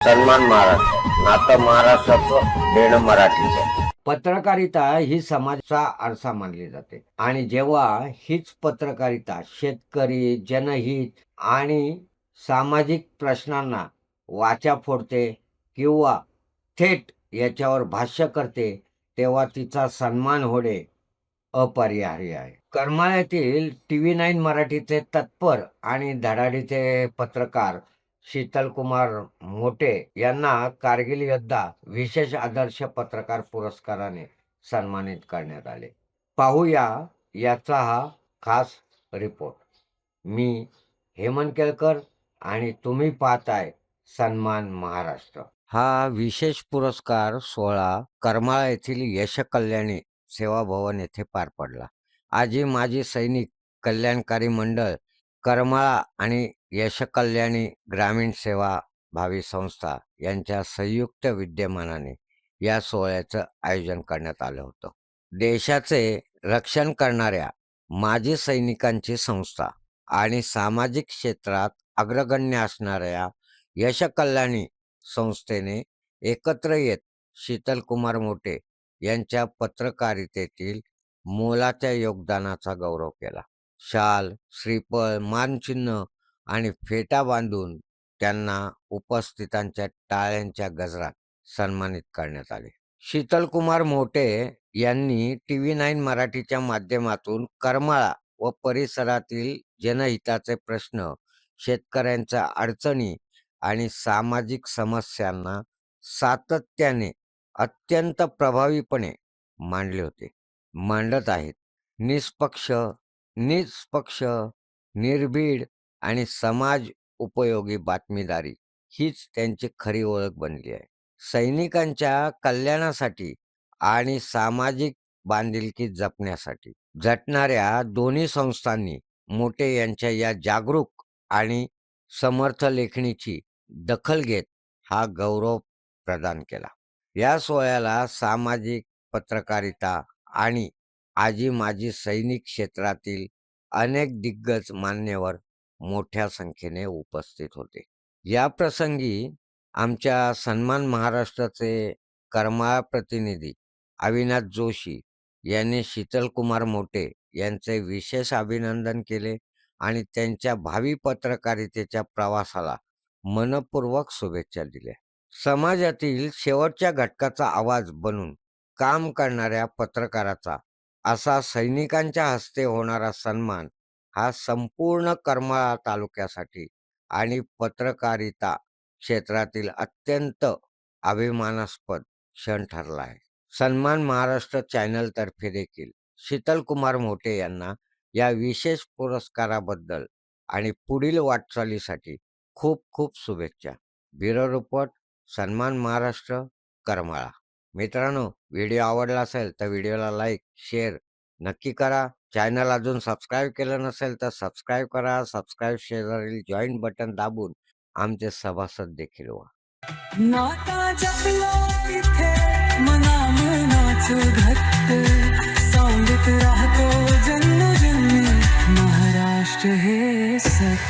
सन्मान महाराष्ट्र, नातं महाराष्ट्राचं, देणं मराठीचं. पत्रकारिता ही समाजाचा आरसा मानली जाते आणि जेव्हा हीच पत्रकारिता शेतकरी, जनहित आणि सामाजिक प्रश्नांना वाचा फोडते किंवा थेट याच्यावर भाष्य करते, तेव्हा तिचा सन्मान होणे अपरिहार्य आहे. करमाळ्यातील TV9 मराठीचे तत्पर आणि धडाडीचे पत्रकार शीतलकुमार मोटे यांना कारगिल योद्धा विशेष आदर्श पत्रकार पुरस्काराने सन्मानित करण्यात आले. पाहूया याचा हा खास रिपोर्ट. मी हेमंत केळकर आणि तुम्ही पाहताय सन्मान महाराष्ट्र. हा विशेष पुरस्कार सोहळा करमाळा येथील यश कल्याणी सेवा भवन येथे पार पडला. आजी माजी सैनिक कल्याणकारी मंडळ करमाळा आणि यश कल्याणी ग्रामीण सेवा भावी संस्था यांच्या संयुक्त विद्यमानाने या सोहळ्याचं आयोजन करण्यात आलं होतं. देशाचे रक्षण करणाऱ्या माजी सैनिकांची संस्था आणि सामाजिक क्षेत्रात अग्रगण्य असणाऱ्या यश कल्याणी संस्थेने एकत्र येत शीतलकुमार मोटे यांच्या पत्रकारितेतील मोलाच्या योगदानाचा गौरव केला. शाल, श्रीफळ, मानचिन्ह आणि फेटा बांधून त्यांना उपस्थितांच्या टाळ्यांच्या गजरात सन्मानित करण्यात आले. शीतलकुमार मोटे यांनी TV9 मराठीच्या माध्यमातून करमाळा व परिसरातील जनहिताचे प्रश्न, शेतकऱ्यांच्या अडचणी आणि सामाजिक समस्यांना सातत्याने अत्यंत प्रभावीपणे मांडत आहेत. निष्पक्ष, निर्भीड आणि समाज उपयोगी बातमीदारी हीच त्यांची खरी ओळख बनली आहे. सैनिकांच्या कल्याणासाठी आणि सामाजिक बांधिलकी जपण्यासाठी झटणाऱ्या दोन्ही संस्थांनी मोटे यांच्या या जागरूक आणि समर्थ लेखणीची दखल घेत हा गौरव प्रदान केला. या सोहळ्याला सामाजिक पत्रकारिता आणि आजी माजी सैनिक क्षेत्रातील अनेक दिग्गज मान्यवर मोठ्या संख्येने उपस्थित होते. या प्रसंगी आमच्या सन्मान महाराष्ट्राचे करमाळा प्रतिनिधी अविनाश जोशी यांनी शीतलकुमार मोटे यांचे विशेष अभिनंदन केले आणि त्यांच्या भावी पत्रकारितेच्या प्रवासाला मनपूर्वक शुभेच्छा दिल्या. समाजातील शेवटच्या घटकाचा आवाज बनून काम करणाऱ्या पत्रकाराचा असा सैनिकांच्या हस्ते होणारा सन्मान हा संपूर्ण करमाळा तालुक्यासाठी आणि पत्रकारिता क्षेत्रातील अत्यंत अभिमानास्पद क्षण ठरला आहे. सन्मान महाराष्ट्र चॅनलतर्फे देखील शीतलकुमार मोटे यांना या विशेष पुरस्काराबद्दल आणि पुढील वाटचालीसाठी खूप खूप शुभेच्छा. ब्युरो रिपोर्ट, सन्मान महाराष्ट्र, करमाळा. मित्रांनो, व्हिडिओ आवडला असेल तर व्हिडिओला लाईक, शेअर नक्की करा. चॅनल अजून सबस्क्राईब केलं नसेल तर सबस्क्राईब करा. सबस्क्राईब शेजारील जॉईन बटन दाबून आमचे सभासद देखील व्हा. नाता जपला इथे मनामनाचं घट्ट, सांगत राहतो जन्मजन्मी महाराष्ट्र हे सत्य.